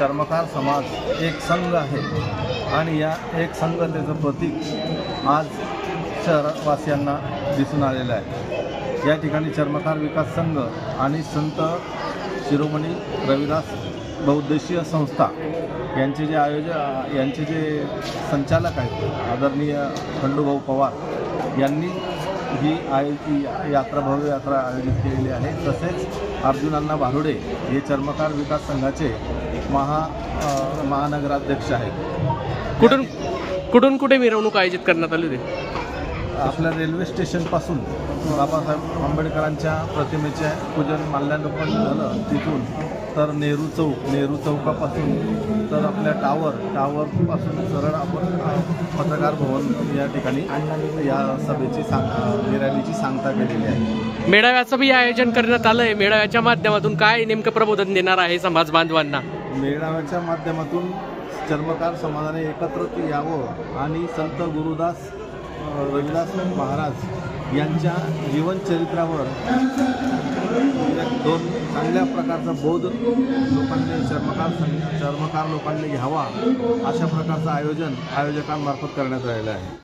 चर्मकार समाज एक संघ आहे आणि या एक संघतेचं प्रतीक आज शहरवासियांना दिसून आलेलं आहे। या ठिकाणी चर्मकार विकास संघ आणि संत शिरोमणी रविदास बहुउद्देशीय संस्था यांचे जे संचालक आहेत आदरणीय खंडूभाऊ पवार यांनी ही यात्रा भव्य यात्रा आयोजित केलेली आहे। तसेच अर्जुन भारुडे हे चर्मकार विकास संघाचे महानगराध्यक्ष आहेत। कुठून कुठे मिरवणूक आयोजित करण्यात आली होती? आपल्या रेल्वे स्टेशनपासून बाबासाहेब आंबेडकरांच्या प्रतिमेचे पूजन माल्यार्पण झालं, तिथून तर नेहरू चौकापासून तर आपल्या टावरपासून सरळ आपण पत्रकार भवन या ठिकाणी या सभेची रॅलीची सांगता केलेली आहे। मेळाव्याचं बी आयोजन करण्यात आलं आहे। मेळाव्याच्या माध्यमातून काय नेमकं प्रबोधन देणार आहे समाज बांधवांना? मेळाव्याच्या माध्यमातून चर्मकार समाजाने एकत्र यावं आणि संत गुरुदास रविदास महाराज यांच्या जीवनचरित्रावर दोन चांगल्या प्रकारचा बोध लोकांनी चर्मकार लोकांनी घ्यावा अशा प्रकारचं आयोजकांमार्फत करण्यात आलेलं आहे।